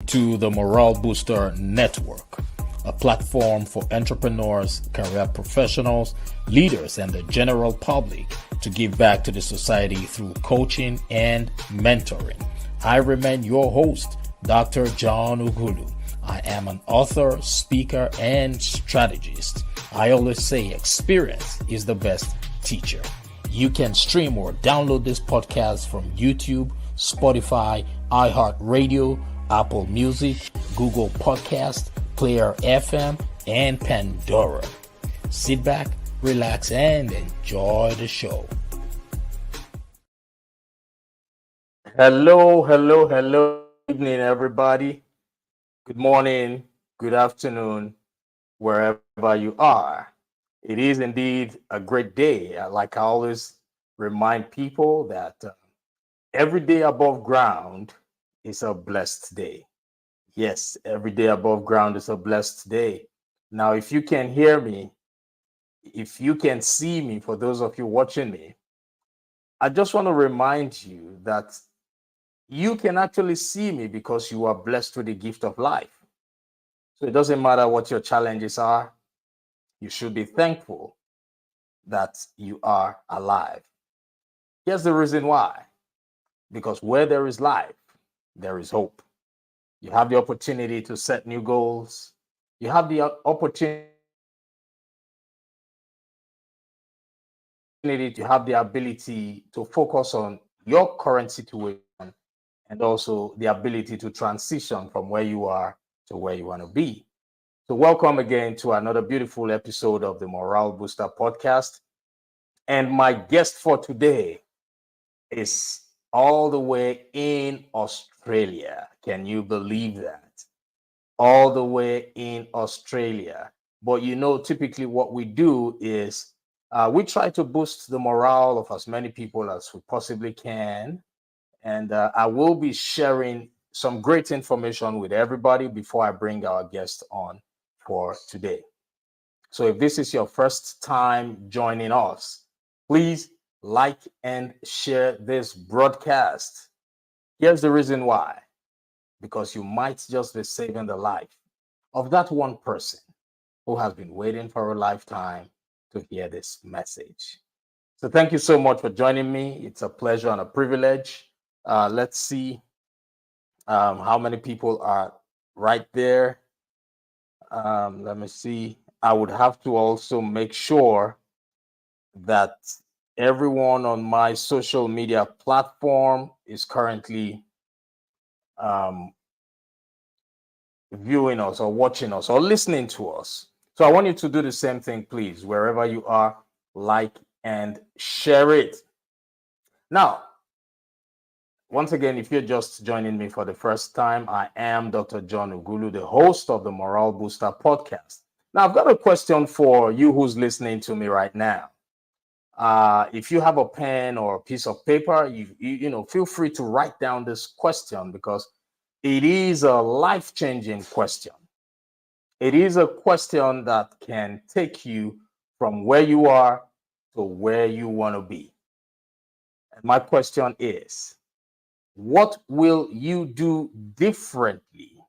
to the Morale Booster Network, a platform for entrepreneurs, career professionals, leaders, and the general public to give back to the society through coaching and mentoring. I remain your host, Dr. John Ugulu. I am an author, speaker, and strategist. I always say experience is the best teacher. You can stream or download this podcast from YouTube, Spotify, iHeartRadio, Apple Music, Google Podcast, Player FM, and Pandora. Sit back, relax, and enjoy the show. Hello. Good evening, everybody. Good morning, good afternoon, wherever you are. It is indeed a great day. Like I always remind people that every day above ground is a blessed day. Yes, every day above ground is a blessed day. Now, if you can hear me, if you can see me, for those of you watching me, I just want to remind you that you can actually see me because you are blessed with the gift of life. So it doesn't matter what your challenges are, you should be thankful that you are alive. Here's the reason why. Because where there is life, there is hope. You have the opportunity to set new goals. You have the opportunity, you have the ability to focus on your current situation and also the ability to transition from where you are to where you want to be. So welcome again to another beautiful episode of the Morale Booster podcast. And my guest for today is all the way in Australia. Can you believe that? All the way in Australia. But you know, typically what we do is we try to boost the morale of as many people as we possibly can. And I will be sharing some great information with everybody before I bring our guest on for today. So if this is your first time joining us, please like and share this broadcast. Here's the reason why. Because you might just be saving the life of that one person who has been waiting for a lifetime to hear this message. So thank you so much for joining me. It's a pleasure and a privilege. Let's see how many people are right there. Let me see. I would have to also make sure that everyone on my social media platform is currently viewing us or watching us or listening to us. So I want you to do the same thing, please, wherever you are, like and share it. Now, once again, if you're just joining me for the first time, I am Dr. John Ugulu, the host of the Morale Booster podcast. Now, I've got a question for you who's listening to me right now. If you have a pen or a piece of paper, you know, feel free to write down this question because it is a life-changing question. It is a question that can take you from where you are to where you want to be. And my question is, what will you do differently?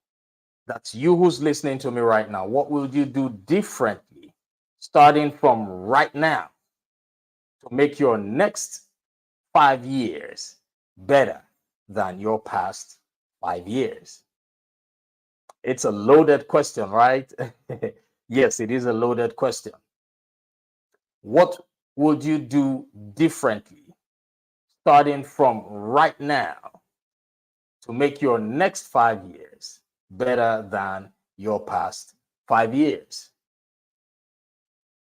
That's you who's listening to me right now. What will you do differently starting from right now to make your next 5 years better than your past 5 years? It's a loaded question, right? Yes, it is a loaded question. What would you do differently starting from right now to make your next 5 years better than your past 5 years?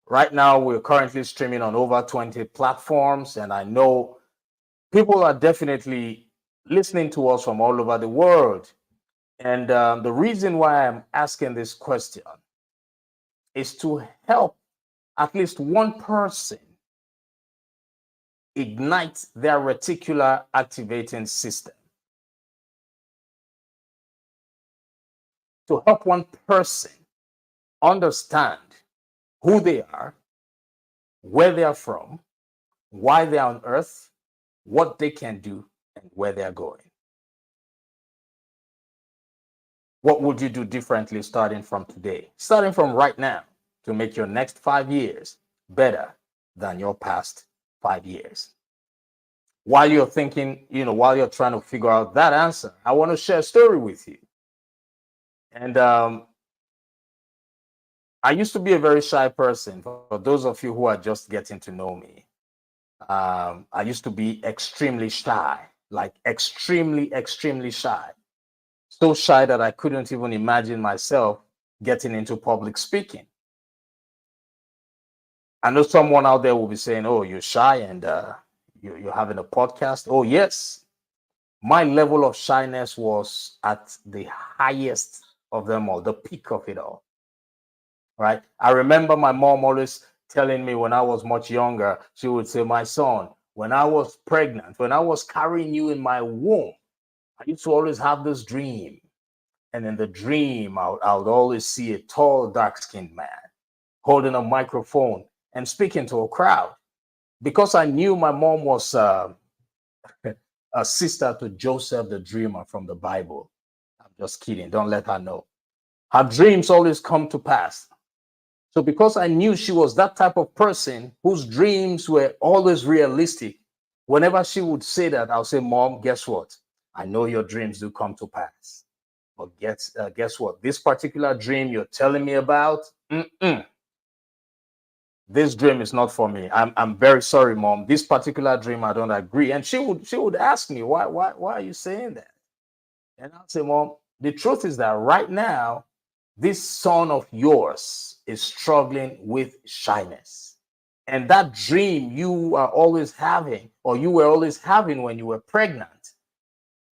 Right now, we're currently streaming on over 20 platforms, and I know people are definitely listening to us from all over the world. And the reason why I'm asking this question is to help at least one person ignite their reticular activating system. To help one person understand who they are, where they are from, why they are on earth, what they can do, and where they're going. What would you do differently starting from today, starting from right now, to make your next 5 years better than your past 5 years? While you're thinking, while you're trying to figure out that answer, I want to share a story with you. And I used to be a very shy person. For those of you who are just getting to know me, I used to be extremely shy, like extremely shy. So shy that I couldn't even imagine myself getting into public speaking. I know someone out there will be saying, "Oh, you're shy and you're having a podcast." Oh, yes. My level of shyness was at the highest of them all, the peak of it all. Right? I remember my mom always telling me when I was much younger, she would say, "My son, when I was pregnant, when I was carrying you in my womb, I used to always have this dream. And in the dream, I would always see a tall, dark-skinned man holding a microphone and speaking to a crowd." Because I knew my mom was a sister to Joseph the dreamer from the Bible. I'm just kidding. Don't let her know. Her dreams always come to pass. So because I knew she was that type of person whose dreams were always realistic, whenever she would say that, I'll say, "Mom, guess what? I know your dreams do come to pass. But guess what? This particular dream you're telling me about, this dream is not for me. I'm very sorry, Mom. This particular dream, I don't agree." And she would ask me, why are you saying that? And I'll say, "Mom, the truth is that right now, this son of yours is struggling with shyness. And that dream you are always having, or you were always having when you were pregnant,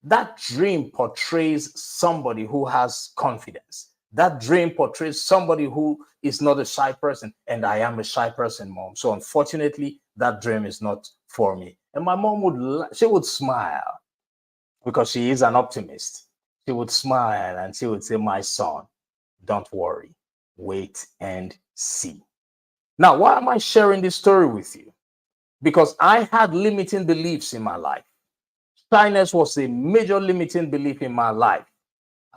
that dream portrays somebody who has confidence. That dream portrays somebody who is not a shy person. And I am a shy person, Mom. So unfortunately, that dream is not for me." And my mom she would smile because she is an optimist. She would smile and she would say, "My son, don't worry, wait and see." Now, why am I sharing this story with you? Because I had limiting beliefs in my life. Shyness was a major limiting belief in my life.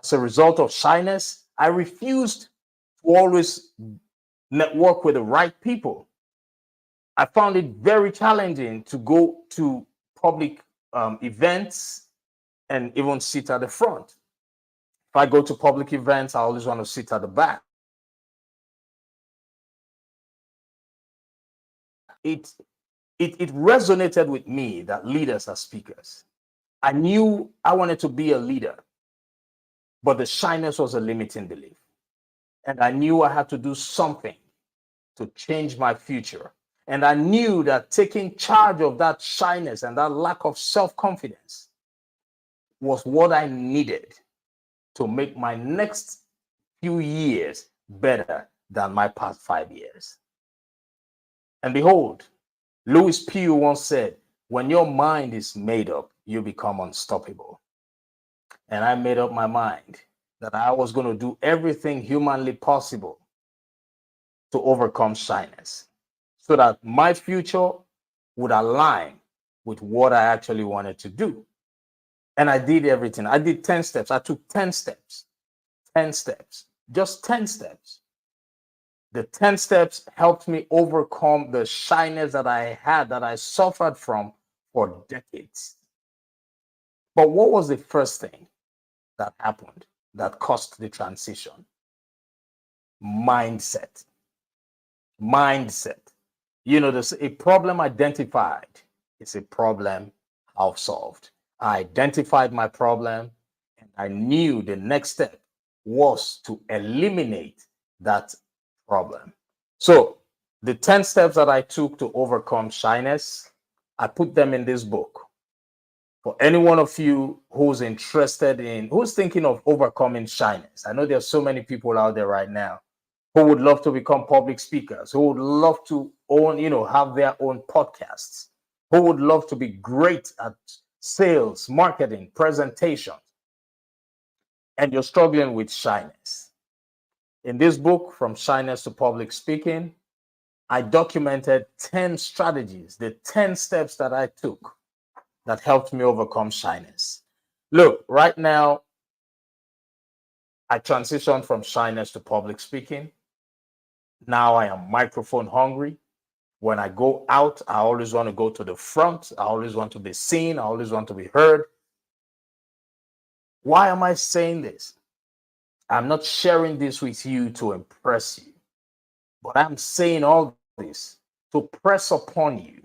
As a result of shyness, I refused to always network with the right people. I found it very challenging to go to public events and even sit at the front. If I go to public events, I always want to sit at the back. It it resonated with me that leaders are speakers. I knew I wanted to be a leader, but the shyness was a limiting belief. And I knew I had to do something to change my future. And I knew that taking charge of that shyness and that lack of self-confidence was what I needed to make my next few years better than my past 5 years. And behold, Louis Pugh once said, "When your mind is made up, you become unstoppable." And I made up my mind that I was going to do everything humanly possible to overcome shyness so that my future would align with what I actually wanted to do. And I did everything. I did 10 steps. I took 10 steps, 10 steps, just 10 steps. The 10 steps helped me overcome the shyness that I had, that I suffered from for decades. But what was the first thing that happened that caused the transition? Mindset. Mindset. There's a problem identified. It's a problem I've solved. I identified my problem and I knew the next step was to eliminate that problem. So the 10 steps that I took to overcome shyness, I put them in this book. For any one of you who's who's thinking of overcoming shyness, I know there's so many people out there right now who would love to become public speakers, who would love to have their own podcasts, who would love to be great at sales, marketing, presentations, and you're struggling with shyness. In this book, From Shyness to Public Speaking, I documented 10 strategies, the 10 steps that I took that helped me overcome shyness. Look, right now, I transitioned from shyness to public speaking. Now I am microphone hungry. When I go out, I always want to go to the front. I always want to be seen. I always want to be heard. Why am I saying this? I'm not sharing this with you to impress you, but I'm saying all this to press upon you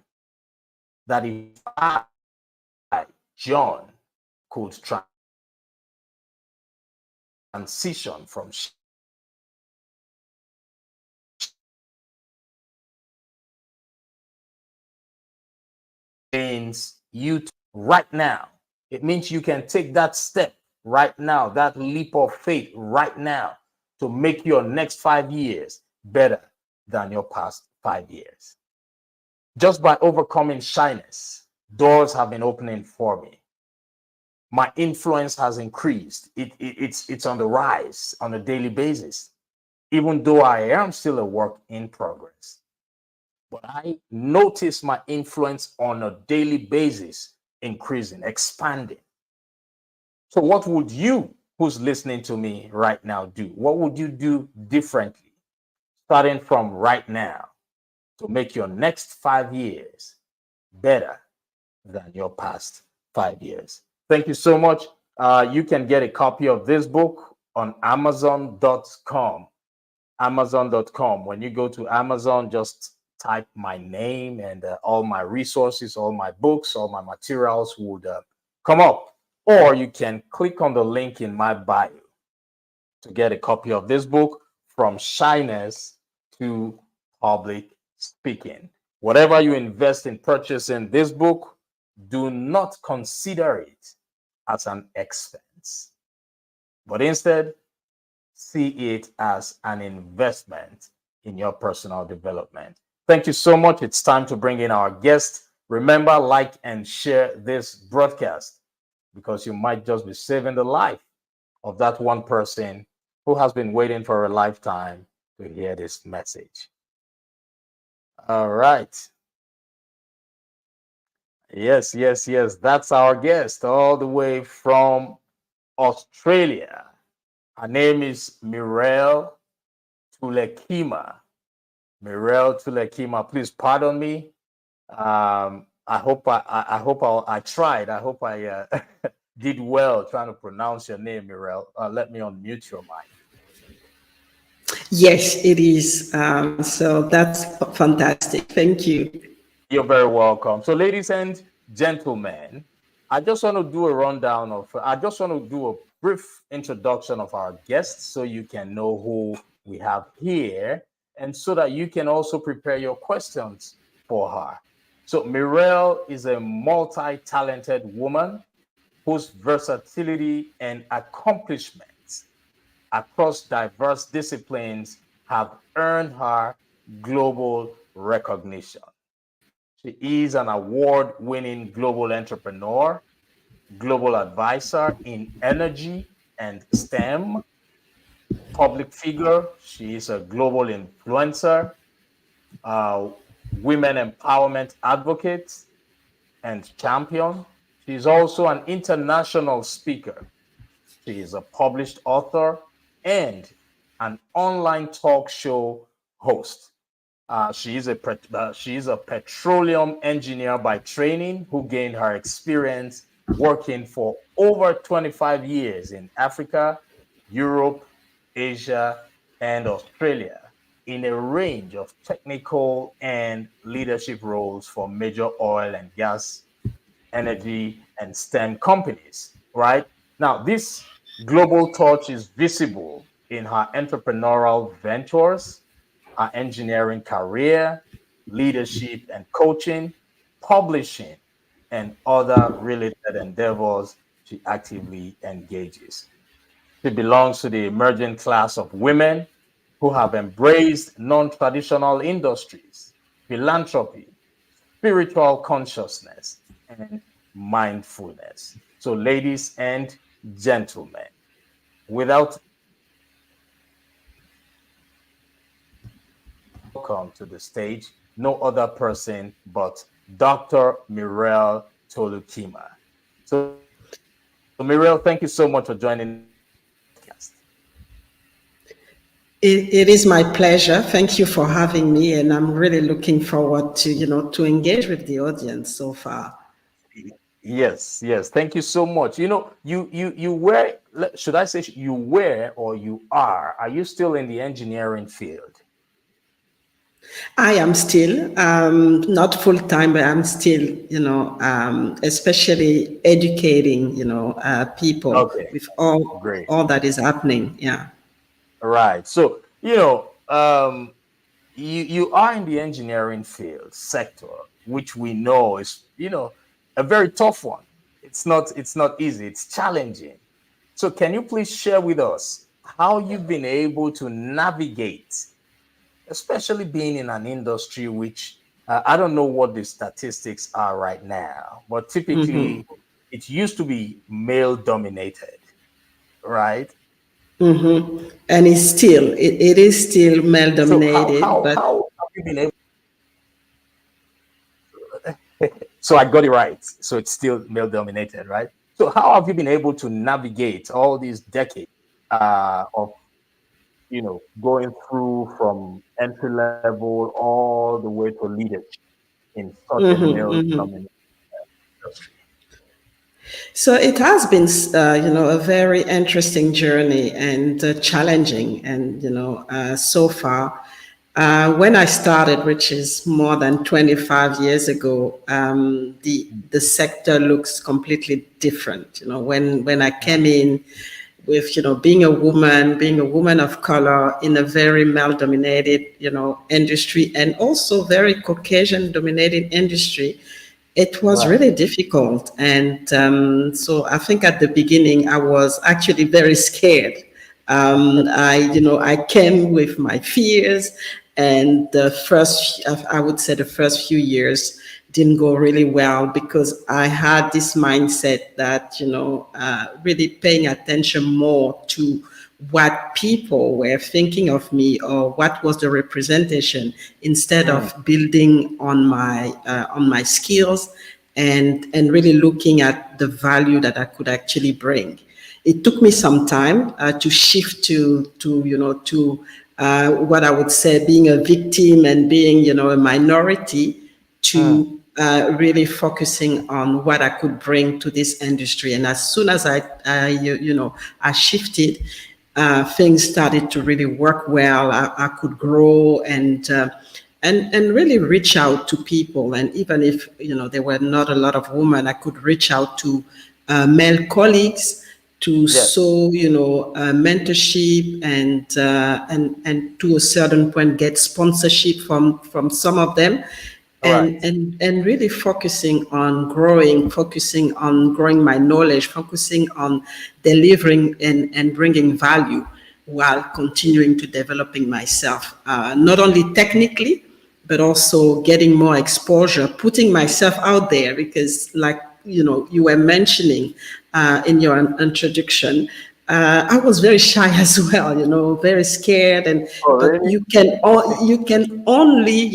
that if I, John, could transition from means you right now. It means you can take that step right now, that leap of faith right now to make your next 5 years better than your past 5 years. Just by overcoming shyness, doors have been opening for me. My influence has increased. It's on the rise on a daily basis, even though I am still a work in progress. But I notice my influence on a daily basis increasing, expanding. So, what would you, who's listening to me right now, do? What would you do differently, starting from right now, to make your next 5 years better than your past 5 years? Thank you so much. You can get a copy of this book on Amazon.com. Amazon.com. When you go to Amazon, just type my name and all my resources, all my books, all my materials would come up. Or you can click on the link in my bio to get a copy of this book, From Shyness to Public Speaking. Whatever you invest in purchasing this book, do not consider it as an expense, but instead see it as an investment in your personal development. Thank you so much. It's time to bring in our guest. Remember, like and share this broadcast because you might just be saving the life of that one person who has been waiting for a lifetime to hear this message. All right. Yes, yes, yes. That's our guest all the way from Australia. Her name is Mireille Toulekima. Mireille Toulekima, please pardon me. I hope I tried. I hope I did well trying to pronounce your name, Mireille. Let me unmute your mic. Yes, it is. So that's fantastic. Thank you. You're very welcome. So, ladies and gentlemen, I just want to do a rundown of, I just want to do a brief introduction of our guests so you can know who we have here and so that you can also prepare your questions for her. So, Mireille is a multi talented woman whose versatility and accomplishments across diverse disciplines have earned her global recognition. She is an award winning global entrepreneur, global advisor in energy and STEM, public figure. She is a global influencer, uh, women empowerment advocate and champion. She is also an international speaker. She is a published author and an online talk show host. She is a petroleum engineer by training who gained her experience working for over 25 years in Africa, Europe, Asia, and Australia in a range of technical and leadership roles for major oil and gas, energy, and STEM companies, right? Now, this global touch is visible in her entrepreneurial ventures, her engineering career, leadership and coaching, publishing, and other related endeavors she actively engages. She belongs to the emerging class of women who have embraced non traditional industries, philanthropy, spiritual consciousness, and mindfulness. So, ladies and gentlemen, without welcome to the stage no other person but Dr. Mireille Toulekima. So, Mireille, thank you so much for joining the podcast. It is my pleasure. Thank you for having me, and I'm really looking forward to, to engage with the audience so far. Yes, yes. Thank you so much. You were, should I say you were or you are? Are you still in the engineering field? I am still not full time, but I'm still, especially educating, people Okay, with all great. all that is happening. Yeah. Right. So, you are in the engineering field sector, which we know is, a very tough one. It's not easy, it's challenging. So can you please share with us how you've been able to navigate, especially being in an industry which, I don't know what the statistics are right now, but Mm-hmm. typically it used to be male dominated, right? Mm-hmm. And it is still male So how dominated, how but how have you been able? So I got it right. So it's still male dominated, right? So how have you been able to navigate all these decades of, going through from entry level all the way to leadership in such a mhm, male mhm. dominated industry? So it has been, a very interesting journey and challenging. And, so far, when I started, which is more than 25 years ago, the sector looks completely different. When I came Mm, in with, being a woman of color in a very male-dominated, industry, and also very Caucasian-dominated industry, it was right. really difficult. And so I think at the beginning, I was actually very scared. I came with my fears, and I would say the first few years didn't go really well because I had this mindset that, really paying attention more to what people were thinking of me or what was the representation instead Mm, of building on my skills and really looking at the value that I could actually bring. It took me some time to shift to what I would say being a victim and being a minority mm, to really focusing on what I could bring to this industry. And as soon as I shifted, things started to really work well. I could grow and really reach out to people. And even if there were not a lot of women, I could reach out to male colleagues to yes. show mentorship and to a certain point get sponsorship from some of them, Right. and really focusing on growing my knowledge, focusing on delivering and bringing value while continuing to developing myself, not only technically, but also getting more exposure, putting myself out there because, like you were mentioning in your introduction, I was very shy as well, very scared, Oh, but really? you can only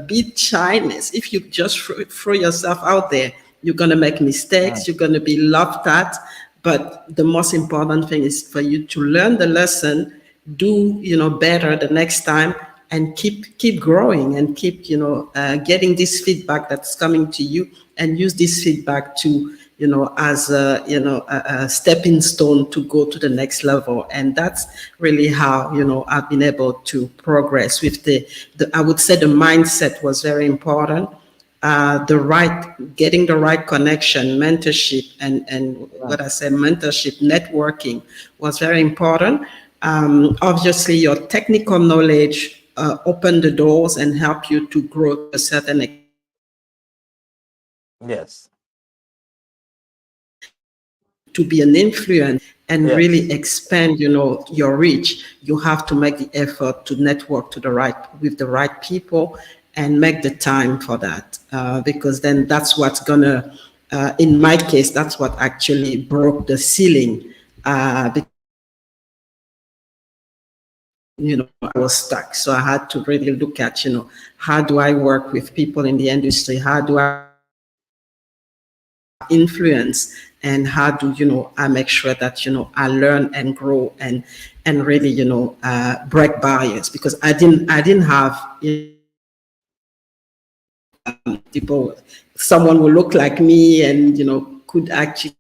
beat shyness if you just throw yourself out there. You're gonna make Mm, mistakes. You're gonna be laughed at, but the most important thing is for you to learn the lesson, do better the next time, and keep growing and keep getting this feedback that's coming to you, and use this feedback to as a stepping stone to go to the next level. And that's really how I've been able to progress with the I would say the mindset was very important. Getting the right connection, mentorship, and mm, what I say, mentorship, networking was very important. Obviously, your technical knowledge open the doors and help you to grow to a certain yes. to be an influence and really Yes. expand your reach. You have to make the effort to network with the right people and make the time for that, because then that's what's gonna in my case, that's what actually broke the ceiling, I was stuck. So I had to really look at how do I work with people in the industry, how do I influence, and how do I make sure that I learn and grow and really break barriers, because I didn't have people, someone who looked like me and could actually,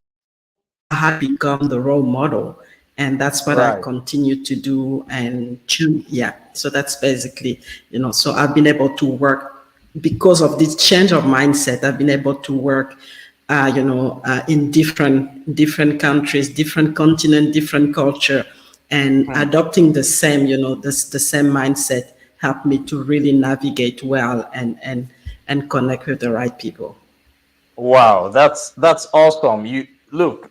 I had become the role model, and that's what I Right. continue to do and choose. Yeah, so that's basically, so I've been able to work because of this change of mindset. I've been able to work, in different countries, different continent, different culture, and Hmm. adopting the same, the same mindset helped me to really navigate well and connect with the right people. Wow, that's awesome. You look,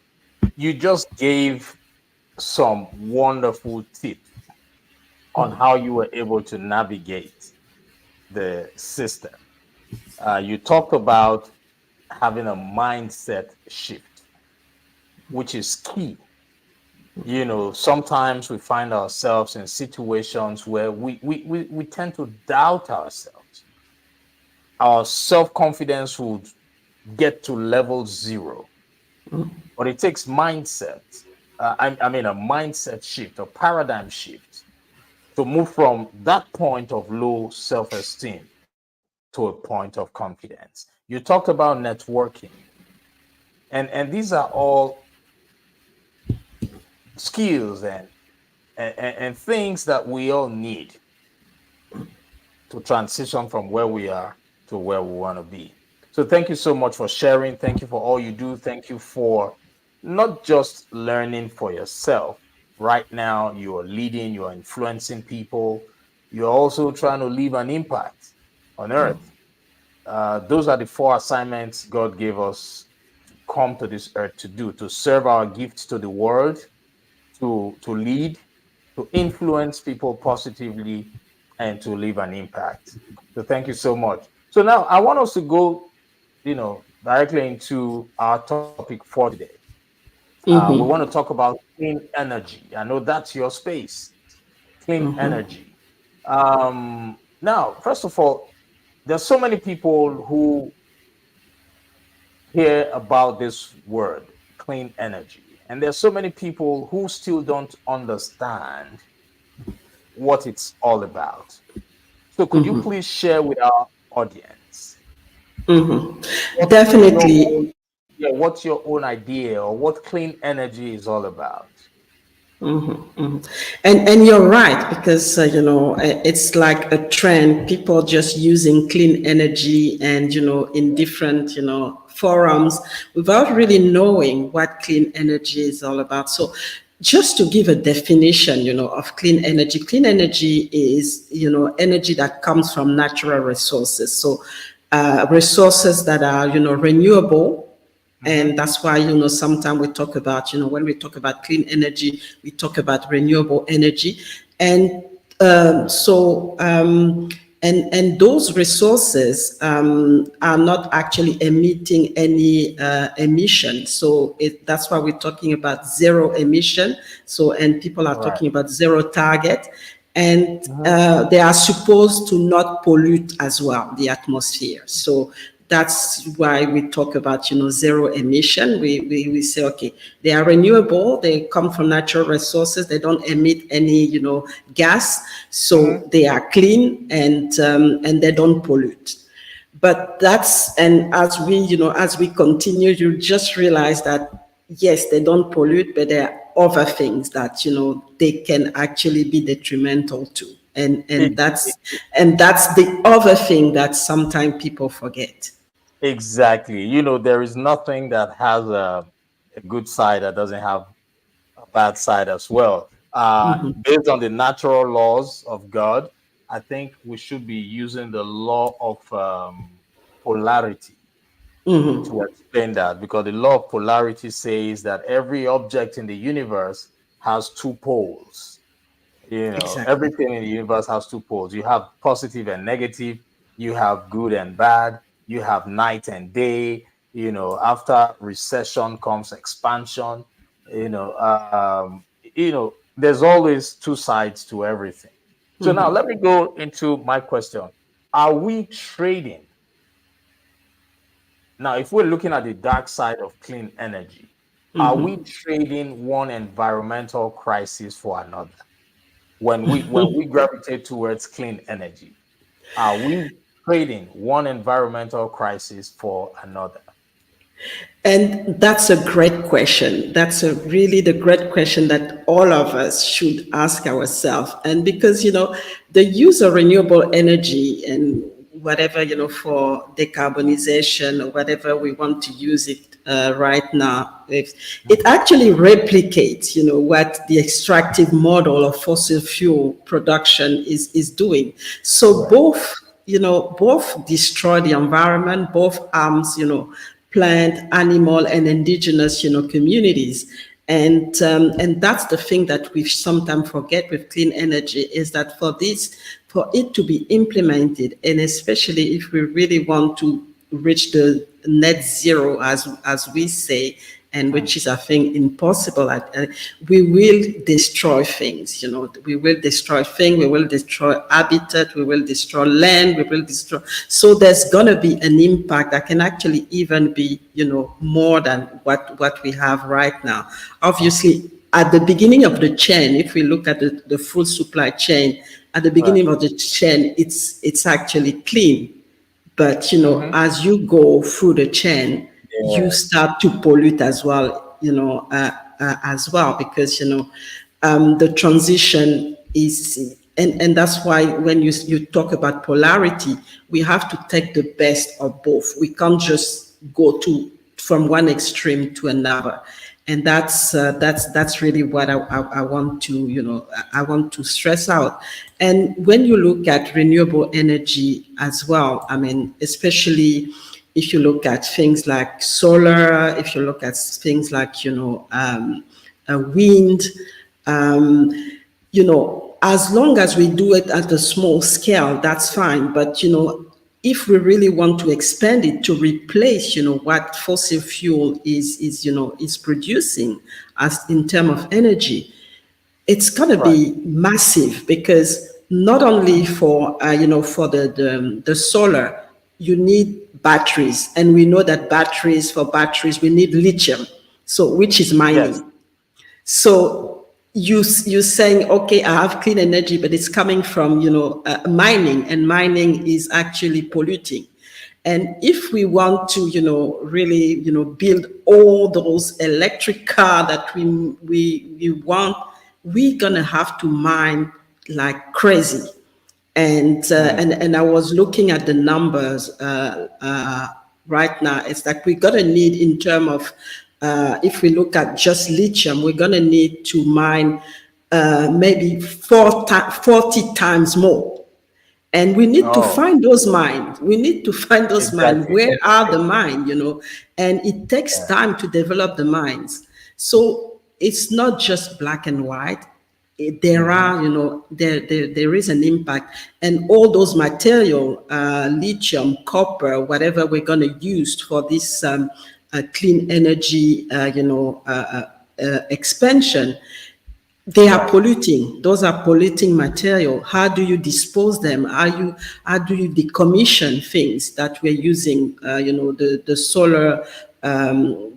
you just gave some wonderful tips on how you were able to navigate the system. You talked about having a mindset shift, which is key. Sometimes we find ourselves in situations where we tend to doubt ourselves. Our self-confidence would get to level zero, but it takes mindset. I mean, a mindset shift, a paradigm shift to move from that point of low self-esteem to a point of confidence. You talked about networking, and these are all skills and things that we all need to transition from where we are to where we want to be. So thank you so much for sharing. Thank you for all you do. Thank you for not just learning for yourself. Right now, you are leading, you are influencing people, you're also trying to leave an impact on earth. Those are the four assignments God gave us to come to this earth to do, to serve our gifts to the world, to lead, to influence people positively, and to leave an impact. So thank you so much. So now I want us to go, directly into our topic for today. We want to talk about clean energy. I know that's your space, clean energy. Now, first of all, there's so many people who hear about this word, clean energy, and there's so many people who still don't understand what it's all about. So could you please share with our audience what's your Definitely. own, yeah, what's your own idea or what clean energy is all about? And you're right, because it's like a trend, people just using clean energy, and in different forums, without really knowing what clean energy is all about. So just to give a definition of clean energy is energy that comes from natural resources. So resources that are renewable, Hmm. and that's why sometimes we talk about when we talk about clean energy, we talk about renewable energy. And so and those resources are not actually emitting any emission, so that's why we're talking about zero emission. So, and people are Right. talking about zero target, and Hmm. they are supposed to not pollute as well the atmosphere. So that's why we talk about zero emission. We say, okay, they are renewable, they come from natural resources, they don't emit any gas, Hmm. so they are clean, and they don't pollute. But that's, and as we continue, you just realize that yes, they don't pollute, but there are other things that they can actually be detrimental to, and that's the other thing that sometimes people forget. Exactly. There is nothing that has a good side that doesn't have a bad side as well. Based on the natural laws of God, I think we should be using the law of polarity to explain that, because the law of polarity says that every object in the universe has two poles. Exactly. Everything in the universe has two poles. You have positive and negative, you have good and bad, you have night and day. After recession comes expansion. There's always two sides to everything. So now let me go into my question. Are we trading Now, if we're looking at the dark side of clean energy, are we trading one environmental crisis for another? When we gravitate towards clean energy, are we trading one environmental crisis for another? And that's a great question. That's a really the great question that all of us should ask ourselves. And because, the use of renewable energy and whatever, for decarbonization or whatever we want to use it right now, it actually replicates, what the extractive model of fossil fuel production is doing. So Right. both destroy the environment, both harms, plant, animal, and indigenous, communities. And that's the thing that we sometimes forget with clean energy is that for it to be implemented, and especially if we really want to reach the net zero, as we say, and which is, I think, impossible. We will destroy things. We will destroy things. We will destroy habitat. We will destroy land. We will destroy. So there's gonna be an impact that can actually even be, more than what we have right now. Obviously, at the beginning of the chain, if we look at the full supply chain, at the Right. beginning of the chain, it's actually clean. But Mm-hmm. as you go through the chain, you Yes. start to pollute as well, as well, because the transition is, and that's why when you talk about polarity, we have to take the best of both. We can't just go to from one extreme to another. And that's really what I want to I want to stress out. And when you look at renewable energy as well, I mean, especially if you look at things like solar, if you look at things like wind, um, as long as we do it at a small scale, that's fine. But if we really want to expand it to replace, what fossil fuel is producing as in terms of energy, it's going to Right. be massive, because not only for for the solar, you need batteries, and we know that for batteries we need lithium, so which is Yes. mining. So you saying, okay, I have clean energy, but it's coming from mining, and mining is actually polluting. And if we want to really build all those electric car that we want, we're gonna have to mine like crazy. And I was looking at the numbers right now. It's like we're gonna need, in terms of if we look at just lithium, we're gonna need to mine maybe 40 times more. And we need to Oh, find those mines. We need to find those mines. exactly. Where are the mines? And it takes Yeah. time to develop the mines. So it's not just black and white. There Mm-hmm. are, there is an impact, and all those material, lithium, copper, whatever we're going to use for this clean energy, expansion, they are Right. polluting. Those are polluting material. How do you dispose them? How do you decommission things that we're using?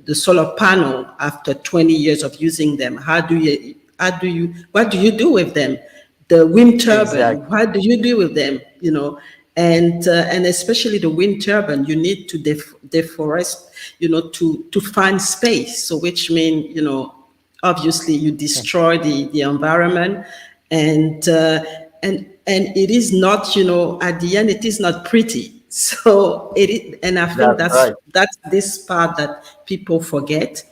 The solar panel, after 20 years of using them. What do you do with them? The wind turbine, Exactly. what do you do with them? And especially the wind turbine, you need to deforest, to find space. So which means, obviously you destroy the environment, and and it is not, at the end it is not pretty. So and I think That's right. that's this part that people forget.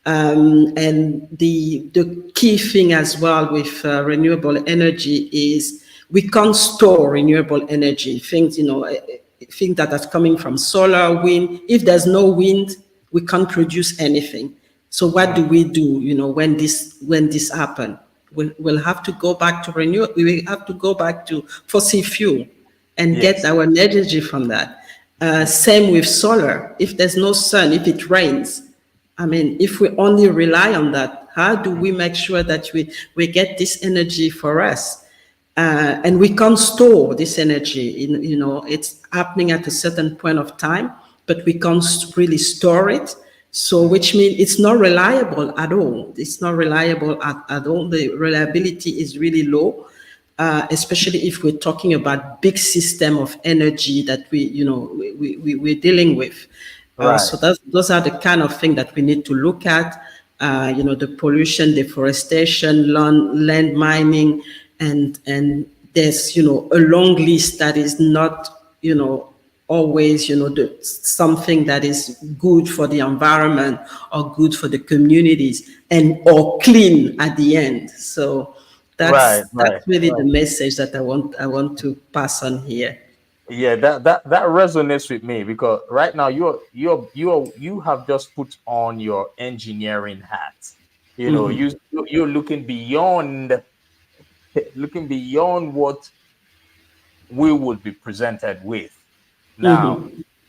And the key thing as well with renewable energy is we can't store renewable energy things, things that are coming from solar, wind. If there's no wind, we can't produce anything. So what do we do, when this happen? We'll have to go back to renew. We will have to go back to fossil fuel and get Yes. our energy from that. Same with solar. If there's no sun, if it rains, I mean, if we only rely on that, how do we make sure that we get this energy for us? And we can't store this energy. It's happening at a certain point of time, but we can't really store it. So, which means it's not reliable at all. It's not reliable at all. The reliability is really low, especially if we're talking about big system of energy that we're dealing with. Right. So those are the kind of thing that we need to look at. The pollution, deforestation, land mining, and there's a long list that is not always something that is good for the environment or good for the communities and or clean at the end. So Right, right, that's really the right. message that I want to pass on here. Yeah, that resonates with me because right now you have just put on your engineering hat. You're looking beyond what we would be presented with. Now,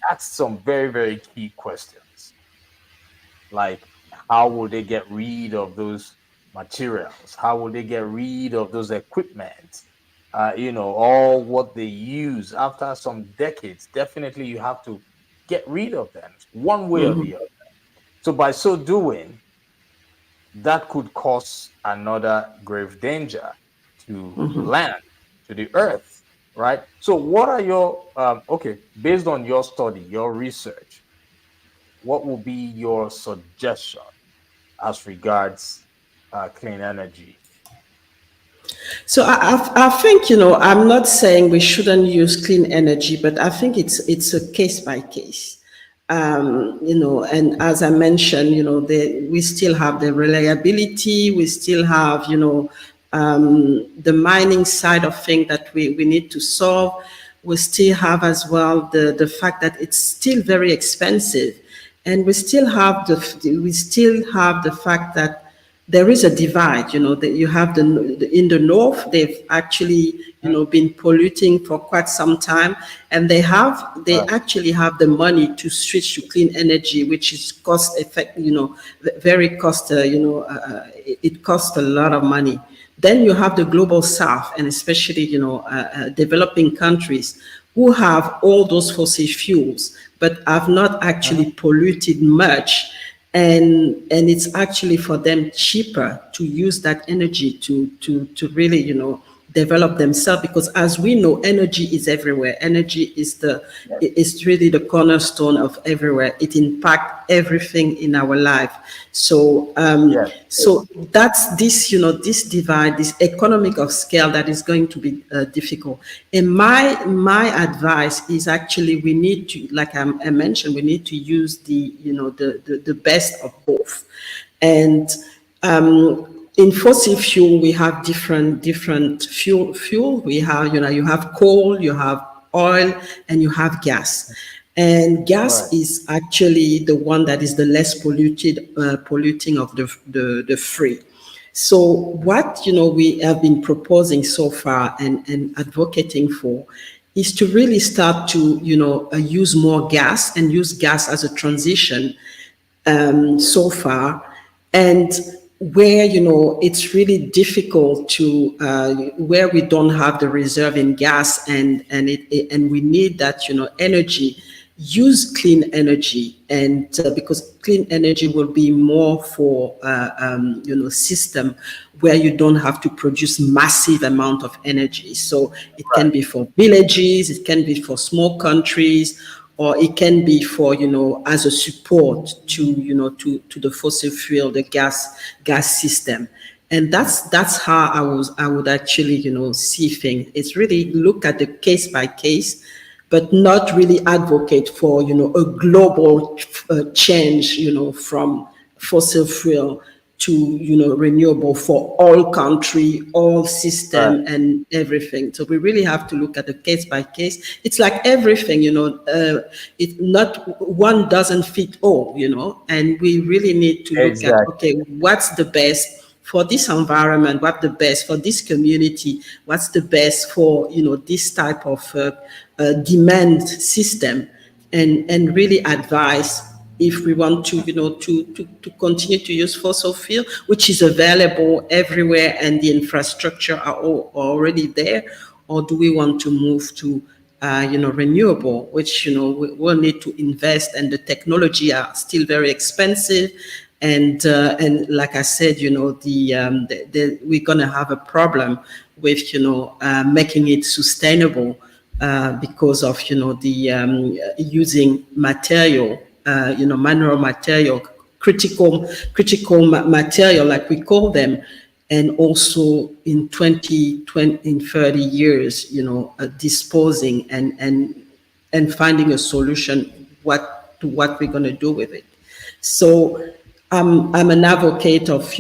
that's some very, very key questions. Like, how will they get rid of those materials? How will they get rid of those equipment? All what they use after some decades. Definitely, you have to get rid of them one way or the other. So, by so doing, that could cause another grave danger to the land, to the earth, right? So, what are your, okay, based on your study, your research, what will be your suggestion as regards clean energy? So I think I'm not saying we shouldn't use clean energy, but I think it's a case by case. And as I mentioned, we still have the reliability, we still have the mining side of things that we need to solve. We still have as well the fact that it's still very expensive, and we still have the fact that there is a divide, that you have in the north, they've actually, been polluting for quite some time, and they Right, actually have the money to switch to clean energy, which is cost effect, very cost, it costs a lot of money. Then you have the global south, and especially, developing countries who have all those fossil fuels, but have not uh-huh, actually polluted much, and it's actually for them cheaper to use that energy to really develop themselves, because as we know, energy is everywhere. Energy is really the cornerstone of everywhere. It impacts everything in our life. So yes, so that's this divide, this economic of scale, that is going to be difficult. And my advice is actually, we need to, like I mentioned, we need to use the best of both. And in fossil fuel, we have different fuel. We have, you have coal, you have oil, and you have gas. And gas right, is actually the one that is the less polluting of the three. So what we have been proposing so far, and advocating for, is to really start to use more gas, and use gas as a transition so far, and where it's really difficult to where we don't have the reserve in gas, and we need that energy, use clean energy, and because clean energy will be more for system where you don't have to produce massive amount of energy. So it can right, be for villages, it can be for small countries, or it can be for as a support to to the fossil fuel, the gas system. And that's how I would actually see things. It's really look at the case by case, but not really advocate for a global change, from fossil fuel to renewable for all country, all right. system, and everything. So we really have to look at the case by case. It's like everything, it not one doesn't fit all, and we really need to look at, Exactly. okay, what's the best for this environment, what's the best for this community, what's the best for this type of demand system, and really advise if we want to to continue to use fossil fuel, which is available everywhere and the infrastructure are already there, or do we want to move to renewable, which we will need to invest, and the technology are still very expensive. And like I said, we're gonna have a problem with making it sustainable because of the using material, mineral material, critical material, like we call them. And also in 30 years, disposing and finding a solution what we're going to do with it. So I'm an advocate of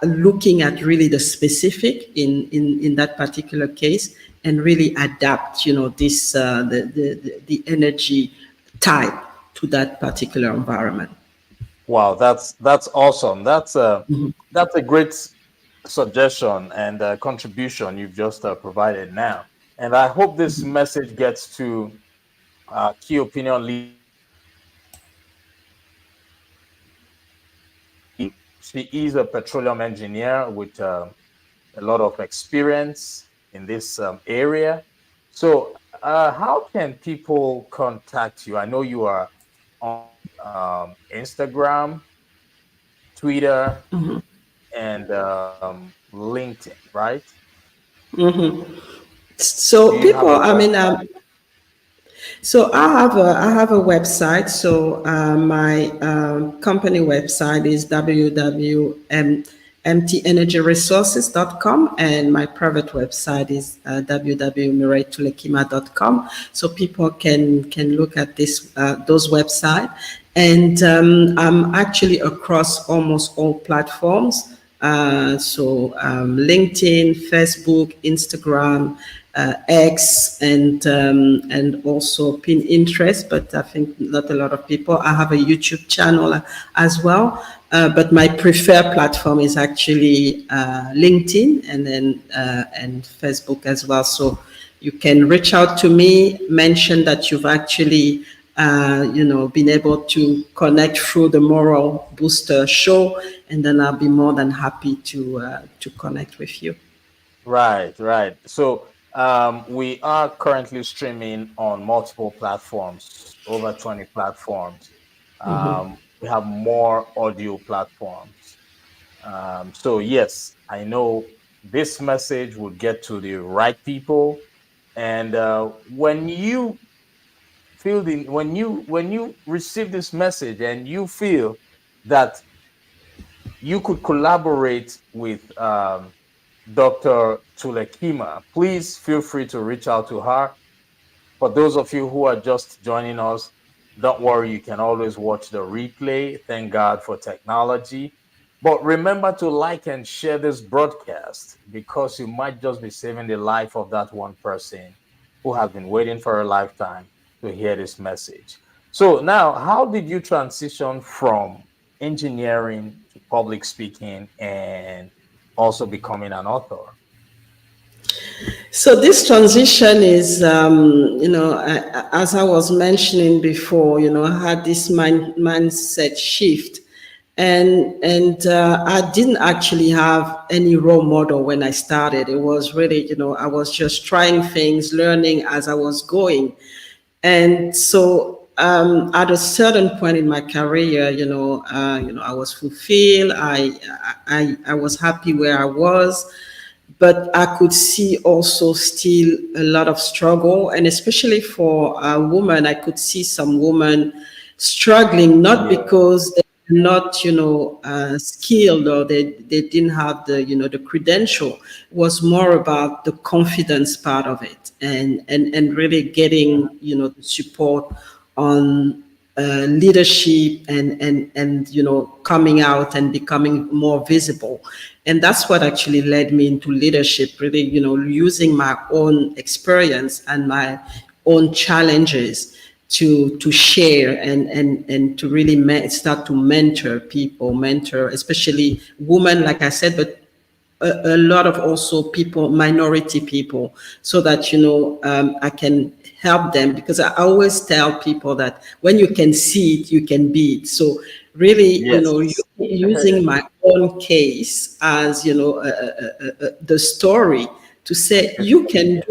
looking at really the specific in that particular case, and really adapt this the energy type to that particular environment. Wow, that's awesome. That's a great suggestion and contribution you've just provided now. And I hope this message gets to key opinion leaders. She is a petroleum engineer with a lot of experience in this area. So, how can people contact you? I know you are on Instagram, Twitter, and LinkedIn, right? Do So you have people, a I mean, website? so I have a website. So my company website is www.mtenergyresources.com, and my private website is www.mireilletulekima.com. So people can look at those websites, and I'm actually across almost all platforms. LinkedIn, Facebook, Instagram, X, and also Pinterest, but I think not a lot of people. I have a YouTube channel as well, but my preferred platform is actually LinkedIn, and Facebook as well. So you can reach out to me, mention that you've actually been able to connect through the Moral Booster show, and then I'll be more than happy to connect with you. Right, right. So we are currently streaming on multiple platforms, over 20 platforms. We have more audio platforms. So yes, I know this message will get to the right people. And when you when you receive this message and you feel that you could collaborate with Dr. Toulekima, please feel free to reach out to her. For those of you who are just joining us, don't worry, you can always watch the replay. Thank God for technology. But remember to like and share this broadcast, because you might just be saving the life of that one person who has been waiting for a lifetime to hear this message. So, now, how did you transition from engineering to public speaking and also becoming an author? So this transition is, as I was mentioning before, I had this mindset shift, and I didn't actually have any role model when I started. It was really, I was just trying things, learning as I was going, and so at a certain point in my career, I was fulfilled. I was happy where I was, but I could see also still a lot of struggle, and especially for a woman, I could see some women struggling, not Yeah. because they're not, skilled, or they didn't have the credential. It was more about the confidence part of it, and really getting, the support on leadership, and coming out and becoming more visible. And that's what actually led me into leadership, really, using my own experience and my own challenges to share, and to really start to mentor people, mentor especially women, like I said, but a lot of also people, minority people, so that I can help them, because I always tell people that when you can see it, you can be it. So really, Yes. using my own case as the story to say you can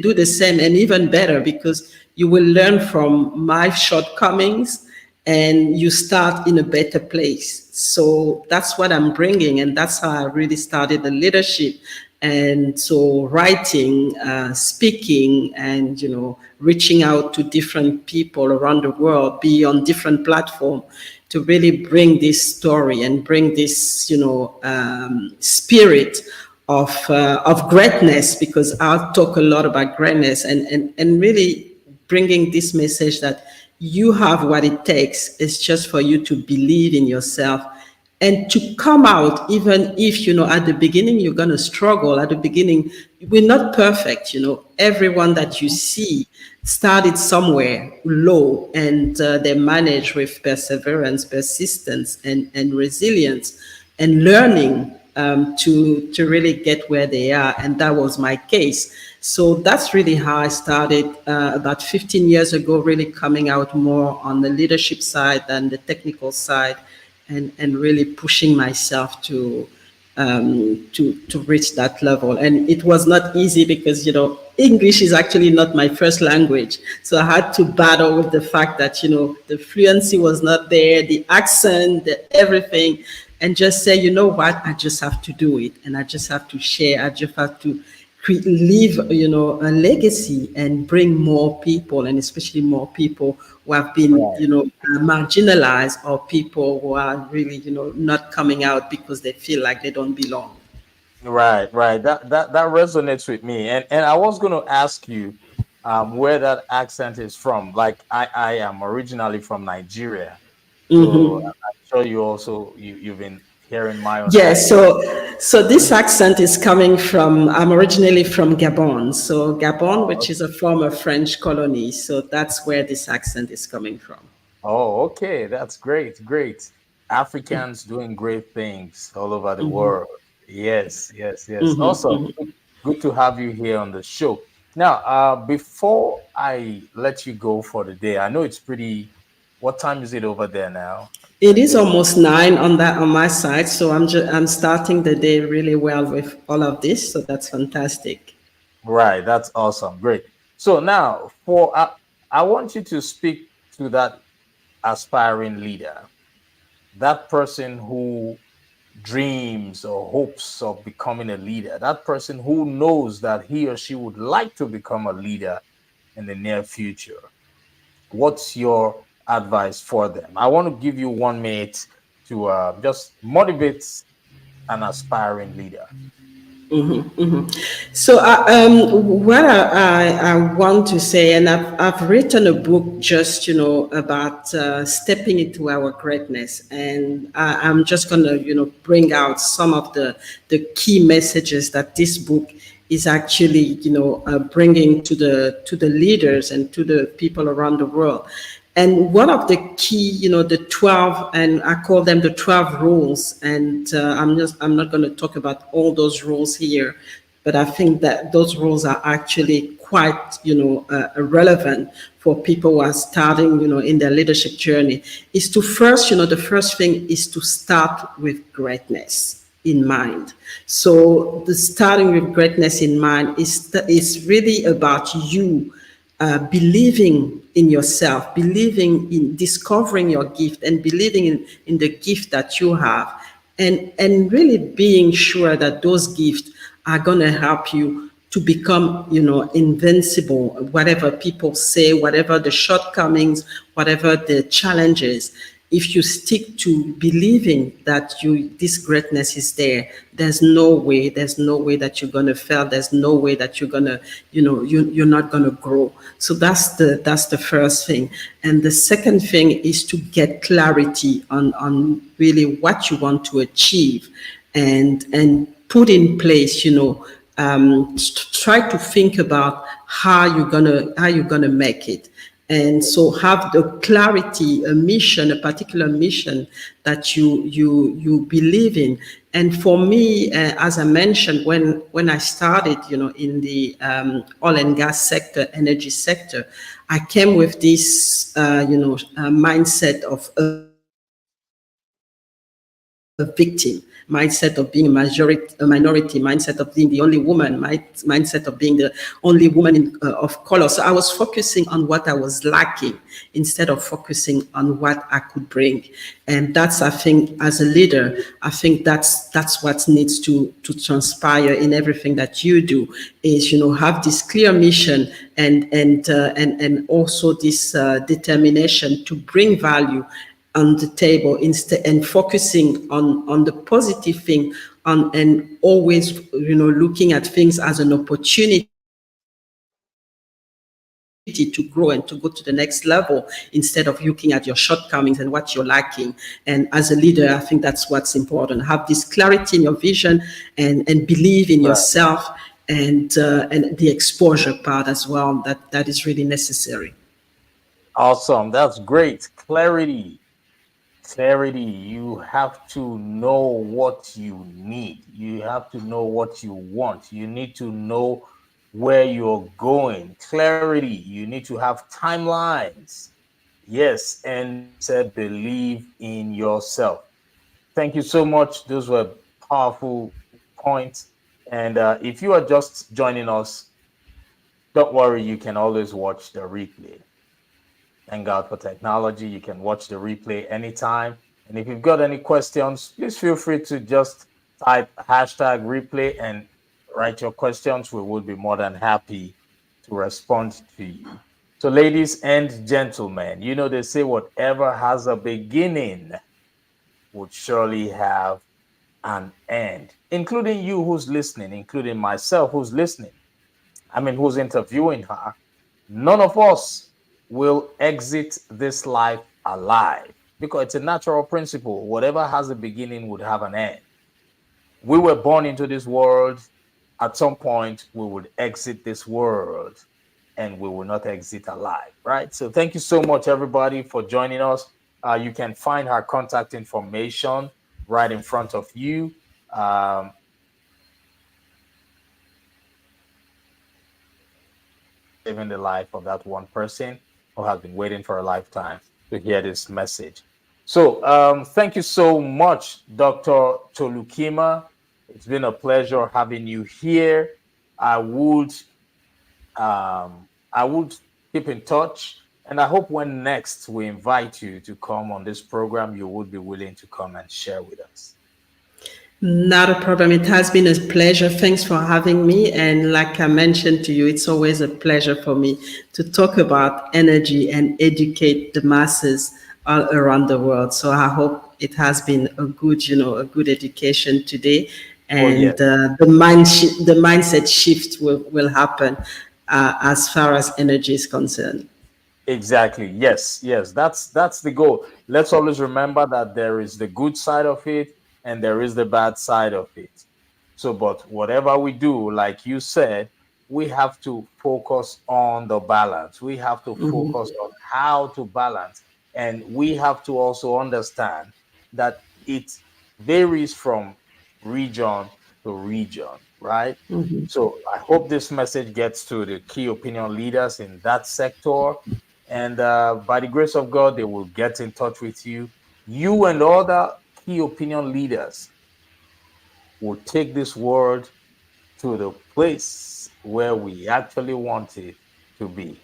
do the same and even better, because you will learn from my shortcomings and you start in a better place. So that's what I'm bringing, and that's how I really started the leadership. And so writing, speaking, and reaching out to different people around the world, be on different platforms, to really bring this story and bring this spirit of greatness, because I'll talk a lot about greatness, and really bringing this message that you have what it takes. It's just for you to believe in yourself and to come out, even if at the beginning you're going to struggle. At the beginning, we're not perfect. Everyone that you see started somewhere low, and they manage with perseverance, persistence, and resilience, and learning to really get where they are. And that was my case. So that's really how I started about 15 years ago, really coming out more on the leadership side than the technical side, and really pushing myself to reach that level. And it was not easy, because English is actually not my first language, so I had to battle with the fact that the fluency was not there, the accent, everything, and just say, what, I just have to do it, and I just have to share, I just have to leave a legacy and bring more people, and especially more people who have been marginalized, or people who are really not coming out because they feel like they don't belong. Right, right. That resonates with me. And I was going to ask you where that accent is from. Like I am originally from Nigeria. So I'm sure you also you've been hearing my own Yes, accent. so this accent is coming from, I'm originally from Gabon. So Gabon, Oh, which is a former French colony. So that's where this accent is coming from. oh, okay. That's great. Great. Africans doing great things all over the world. Yes, yes, yes. Awesome. Good to have you here on the show. Now, before I let you go for the day, I know it's pretty. What time is it over there now? It is almost 9 on my side, so I'm starting the day really well with all of this. So that's fantastic. Right. That's awesome. Great. So now, I want you to speak to that aspiring leader, that person who dreams or hopes of becoming a leader, that person who knows that he or she would like to become a leader in the near future. What's your advice for them? I want to give you 1 minute to just motivate an aspiring leader. So, what I want to say, and I've written a book just, about stepping into our greatness. And I'm just going to, bring out some of the key messages that this book is actually, bringing to the leaders and to the people around the world. And one of the key, the 12, and I call them the 12 rules. And I'm not going to talk about all those rules here, but I think that those rules are actually quite, relevant for people who are starting, in their leadership journey. Is to first, the first thing is to start with greatness in mind. So the starting with greatness in mind is really about you believing in yourself, believing in discovering your gift, and believing in the gift that you have, and really being sure that those gifts are going to help you to become, invincible, whatever people say, whatever the shortcomings, whatever the challenges. If you stick to believing that this greatness is there, there's no way that you're going to fail. There's no way that you're going to, you're not going to grow. So that's the first thing. And the second thing is to get clarity on really what you want to achieve, and put in place, try to think about how you're gonna make it. And so have the clarity, a mission, a particular mission that you believe in. And for me, as I mentioned, when I started, in the oil and gas sector, energy sector, I came with this, mindset of a victim. I was always a victim. mindset of being a minority, mindset of being the only woman, mindset of being the only woman of color. So I was focusing on what I was lacking instead of focusing on what I could bring. And that's, I think, as a leader, I think that's what needs to transpire in everything that you do, is, have this clear mission and also this determination to bring value on the table, instead, and focusing on the positive thing, and always, looking at things as an opportunity to grow and to go to the next level, instead of looking at your shortcomings and what you're lacking. And as a leader, I think that's what's important. Have this clarity in your vision, and believe in Right. yourself, and the exposure part as well. That is really necessary. Awesome. That's great. Clarity. Clarity. You have to know what you need. You have to know what you want. You need to know where you're going. Clarity. You need to have timelines. Yes. And you said believe in yourself. Thank you so much. Those were powerful points. And if you are just joining us, don't worry, you can always watch the replay. Thank God for technology. You can watch the replay anytime. And if you've got any questions, please feel free to just type hashtag replay and write your questions. We will be more than happy to respond to you. So, ladies and gentlemen, they say whatever has a beginning would surely have an end, including you who's listening, including myself who's listening. I mean, who's interviewing her. None of us will exit this life alive because it's a natural principle. Whatever has a beginning would have an end. We were born into this world. At some point, we would exit this world and we will not exit alive, right? So, thank you so much, everybody, for joining us. You can find her contact information right in front of you. Um, Saving the life of that one person who has been waiting for a lifetime to hear this message. So, thank you so much, Dr. Toulekima. It's been a pleasure having you here. I would, I would keep in touch, and I hope when next we invite you to come on this program, you would be willing to come and share with us. Not a problem. It has been a pleasure. Thanks for having me. And like I mentioned to you, it's always a pleasure for me to talk about energy and educate the masses all around the world. So I hope it has been a good education today. Oh And yes. the mindset shift will happen as far as energy is concerned. Exactly. Yes. Yes. That's the goal. Let's always remember that there is the good side of it and there is the bad side of it. So, but whatever we do, like you said, we have to focus on the balance. We have to focus on how to balance. And we have to also understand that it varies from region to region, right? So I hope this message gets to the key opinion leaders in that sector. And by the grace of God, they will get in touch with you. You and other key opinion leaders will take this word to the place where we actually want it to be.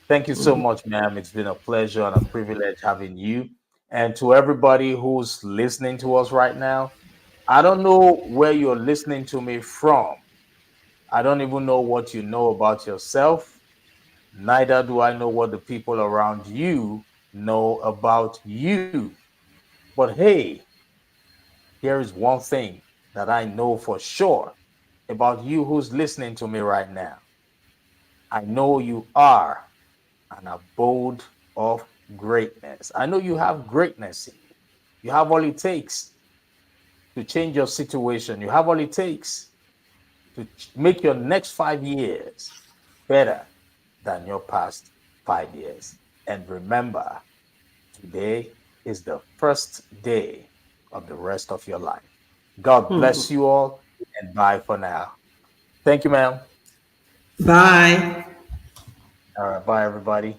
Thank you so much, ma'am. It's been a pleasure and a privilege having you. And to everybody who's listening to us right now, I don't know where you're listening to me from. I don't even know what you know about yourself. Neither do I know what the people around you know about you. But hey, here is one thing that I know for sure about you who's listening to me right now. I know you are an abode of greatness. I know you have greatness in you. You have all it takes to change your situation. You have all it takes to make your next 5 years better than your past 5 years. And remember, today is the first day of the rest of your life. God bless you all and bye for now. Thank you, ma'am. Bye. All right, bye, everybody.